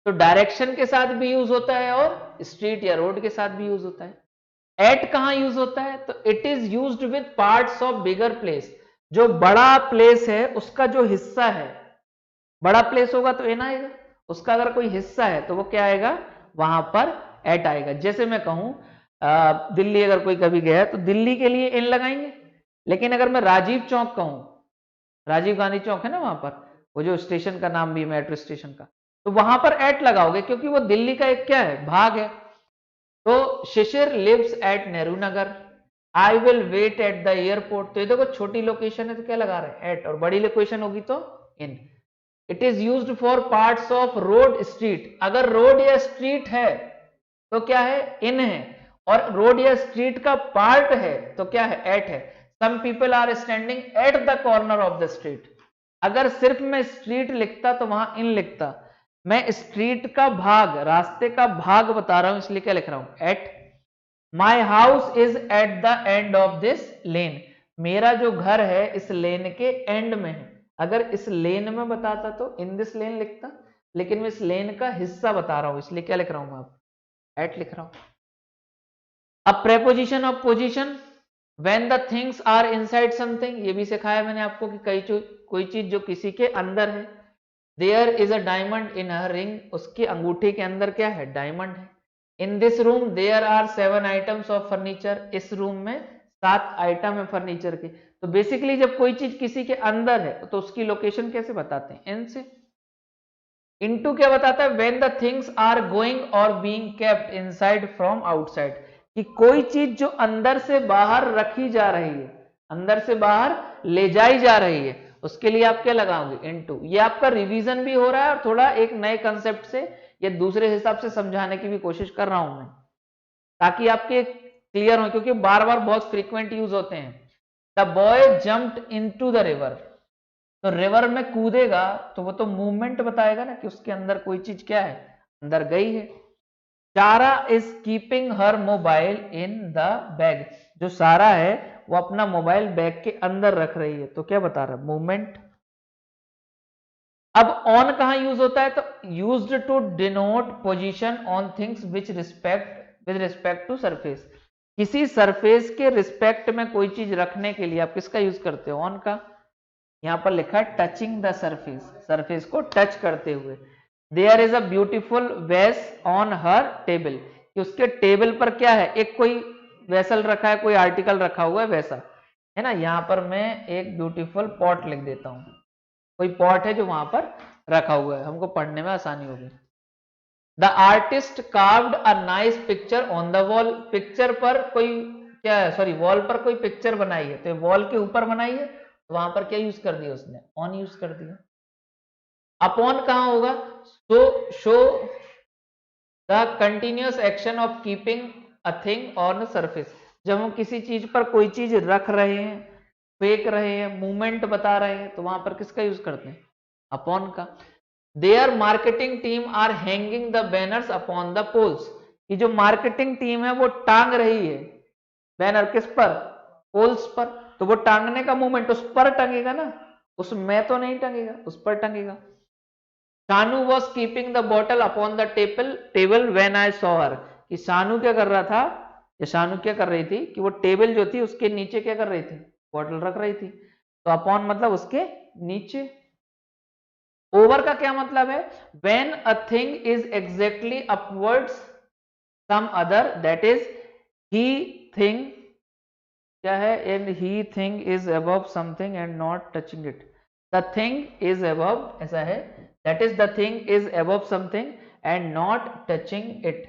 तो डायरेक्शन के साथ भी यूज होता है और स्ट्रीट या रोड के साथ भी यूज होता है। एट कहां यूज होता है, तो it is used with parts of bigger place. जो बड़ा प्लेस है उसका जो हिस्सा है, बड़ा प्लेस होगा तो एन आएगा, उसका अगर कोई हिस्सा है तो वो क्या आएगा, वहां पर एट आएगा। जैसे मैं कहूं दिल्ली, अगर कोई कभी गया तो दिल्ली के लिए इन लगाएंगे, लेकिन अगर मैं राजीव चौक कहूं, राजीव गांधी चौक है ना वहां पर, वो जो स्टेशन का नाम भी है मेट्रो स्टेशन का, तो वहां पर एट लगाओगे क्योंकि वो दिल्ली का एक क्या है, भाग है। तो Shishir lives at Nehru Nagar, I will wait at the airport. तो ये देखो छोटी लोकेशन है तो क्या लगा रहे हैं, एट, और बड़ी लोकेशन होगी तो in. It is used for parts of road street, अगर रोड या स्ट्रीट है तो क्या है, इन है, और रोड या स्ट्रीट का पार्ट है तो क्या है, एट है। Some people are standing at the corner of the street, अगर सिर्फ मैं स्ट्रीट लिखता तो वहां इन लिखता, मैं स्ट्रीट का भाग, रास्ते का भाग बता रहा हूं इसलिए क्या लिख रहा हूं, at. My house is at the end of this lane, मेरा जो घर है इस लेन के एंड में है। अगर इस लेन में बताता तो इन दिस लेन लिखता, लेकिन मैं इस लेन का हिस्सा बता रहा हूं इसलिए क्या लिख रहा हूं मैं, एट लिख रहा हूं। अब preposition of position, when the things are inside something, ये भी सिखाया मैंने आपको कि कोई चीज जो किसी के अंदर है। There is a diamond in her ring, उसकी अंगूठी के अंदर क्या है, डायमंड है। In this room there are 7 items of furniture, इस रूम में 7 आइटम है फर्नीचर के। तो बेसिकली जब कोई चीज किसी के अंदर है तो उसकी लोकेशन कैसे बताते हैं, इन से। इनटू क्या बताता है, when the things are going और being kept inside from outside, कि कोई चीज जो अंदर से बाहर रखी जा रही है, अंदर से बाहर ले जाई जा रही है, उसके लिए आप क्या लगाओगे, इनटू। ये आपका रिवीजन भी हो रहा है और थोड़ा एक नए कंसेप्ट से या दूसरे हिसाब से समझाने की भी कोशिश कर रहा हूं मैं, ताकि आपके क्लियर हो, क्योंकि बार बार बहुत फ्रीक्वेंट यूज होते हैं। The boy jumped into the river, तो रिवर में कूदेगा तो वो तो मूवमेंट बताएगा ना कि उसके अंदर कोई चीज क्या है, अंदर गई है। सारा is keeping her mobile in the bag, जो सारा है वो अपना मोबाइल बैग के अंदर रख रही है, तो क्या बता रहा है, मूवमेंट। अब ऑन कहां यूज होता है, तो used to denote position on things which with respect to surface, किसी सरफेस के रिस्पेक्ट में कोई चीज रखने के लिए आप किसका यूज करते हो, ऑन का। यहां पर लिखा है टचिंग द सरफेस, सरफेस को टच करते हुए। देयर इज अ ब्यूटीफुल वेस ऑन हर टेबल, कि उसके टेबल पर क्या है, एक कोई वेसल रखा है, कोई आर्टिकल रखा हुआ है वैसा, है ना। यहां पर मैं एक ब्यूटीफुल पॉट लिख देता हूं, कोई पॉट है जो वहां पर रखा हुआ है, हमको पढ़ने में आसानी होगी। The artist carved a nice picture on the wall, picture पर कोई क्या है, सॉरी वॉल पर कोई पिक्चर बनाई है, तो वॉल के ऊपर बनाई है, तो वहां पर क्या यूज कर दिया उसने, ऑन यूज कर दिया। अपॉन कहां होगा, सो show the continuous action of keeping a thing on surface, जब हम किसी चीज पर कोई चीज रख रहे हैं, फेंक रहे हैं, मूवमेंट बता रहे हैं, तो वहां पर किसका यूज करते हैं, अपॉन का। Their marketing team are hanging the banners upon the poles, कि जो मार्केटिंग टीम है वो टांग रही है बैनर, किस पर, पोल्स पर, तो वो टांगने का मूवमेंट उस पर टंगेगा ना, उसमें तो नहीं टंगेगा, उस पर टंगेगा। Shanu was keeping the bottle upon the table when I saw her, कि शानू क्या कर रहा था, या शानू क्या कर रही थी, कि वो टेबल जो थी उसके नीचे क्या कर रही थी, बॉटल रख रही थी। तो अपॉन मतलब उसके नीचे। ओवर का क्या मतलब है, when a thing is exactly upwards some other, that is he thing, क्या है, and he thing is above something and not touching it, the thing is above, ऐसा है, that is the thing is above something and not touching it.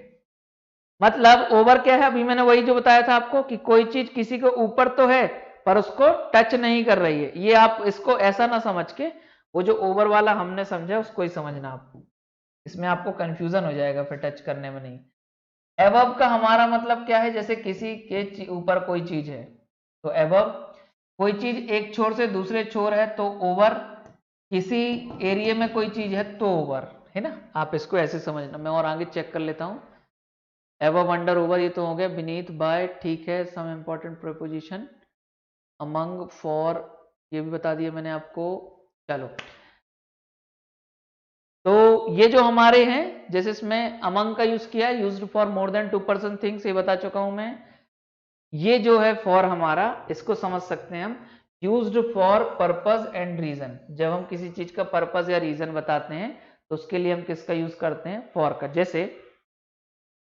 मतलब ओवर क्या है, अभी मैंने वही जो बताया था आपको कि कोई चीज किसी के ऊपर तो है पर उसको टच नहीं कर रही है। ये आप इसको ऐसा ना समझ के, वो जो ओवर वाला हमने समझा उसको ही समझना आपको, इसमें आपको कंफ्यूजन हो जाएगा फिर टच करने में नहीं। एबव का हमारा मतलब क्या है, जैसे किसी के ऊपर कोई चीज है तो एबव, कोई चीज एक छोर से दूसरे छोर है तो ओवर, किसी एरिया में कोई चीज है तो ओवर, है ना। आप इसको ऐसे समझना, मैं और आगे चेक कर लेता हूं। एबव, अंडर, ओवर ये तो हो गया, बीनीथ, बाय, ठीक है। Some important preposition, among, for, ये भी बता दिया मैंने आपको। चलो, तो ये जो हमारे हैं, जैसे इसमें अमंग का यूज किया, used for more than 2 person things, ये बता चुका हूं मैं। ये जो है फॉर हमारा, इसको समझ सकते हैं हम, used for purpose and reason, जब हम किसी चीज का पर्पस या रीजन बताते हैं तो उसके लिए हम किसका यूज करते हैं, फॉर का। जैसे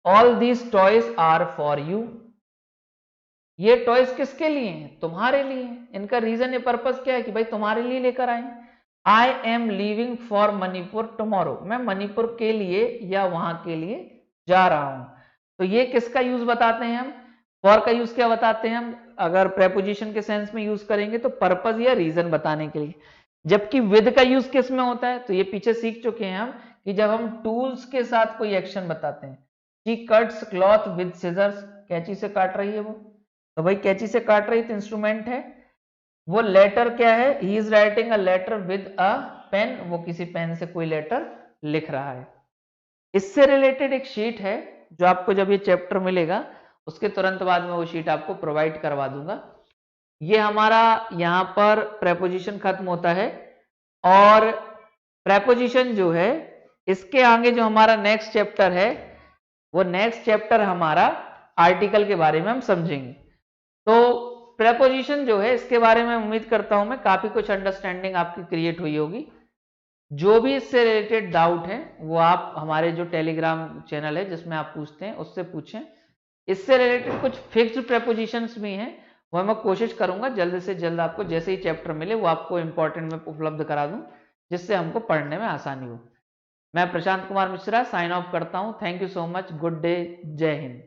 all these toys are for you. ये टॉयज किसके लिए हैं? तुम्हारे लिए। इनका रीजन या पर्पस क्या है कि भाई तुम्हारे लिए लेकर आए। I am leaving for Manipur tomorrow, मैं मणिपुर के लिए या वहां के लिए जा रहा हूं। तो ये किसका यूज बताते हैं हम? फॉर का यूज क्या बताते हैं हम? अगर प्रेपोजिशन के सेंस में यूज करेंगे तो पर्पस या रीजन बताने के लिए। जबकि विद का यूज किस में होता है? तो ये पीछे सीख चुके हैं हम कि जब हम टूल्स के साथ कोई एक्शन बताते हैं। She cuts cloth with scissors, कैंची से काट रही है वो, तो भाई कैंची से काट रही तो इंस्ट्रूमेंट है। वो लेटर क्या है? He is writing a letter with a pen, वो किसी पेन से कोई लेटर लिख रहा है। इससे रिलेटेड एक शीट है जो आपको जब ये चैप्टर मिलेगा उसके तुरंत बाद में वो शीट आपको प्रोवाइड करवा दूंगा। ये हमारा यहाँ पर प्रेपोजिशन खत्म होता है। और प्रेपोजिशन जो है इसके आगे जो हमारा नेक्स्ट चैप्टर है वो नेक्स्ट चैप्टर हमारा आर्टिकल के बारे में हम समझेंगे। तो प्रेपोजिशन जो है इसके बारे में उम्मीद करता हूं मैं काफी कुछ अंडरस्टैंडिंग आपकी क्रिएट हुई होगी। जो भी इससे रिलेटेड डाउट है वो आप हमारे जो टेलीग्राम चैनल है जिसमें आप पूछते हैं उससे पूछें। इससे रिलेटेड कुछ फिक्स्ड प्रेपोजिशंस भी हैं, वो मैं कोशिश करूंगा जल्द से जल्द आपको जैसे ही चैप्टर मिले वो आपको इंपॉर्टेंट में उपलब्ध करा दूं जिससे हमको पढ़ने में आसानी हो। मैं प्रशांत कुमार मिश्रा साइन ऑफ करता हूं। Thank you so much. Good day. जय हिंद।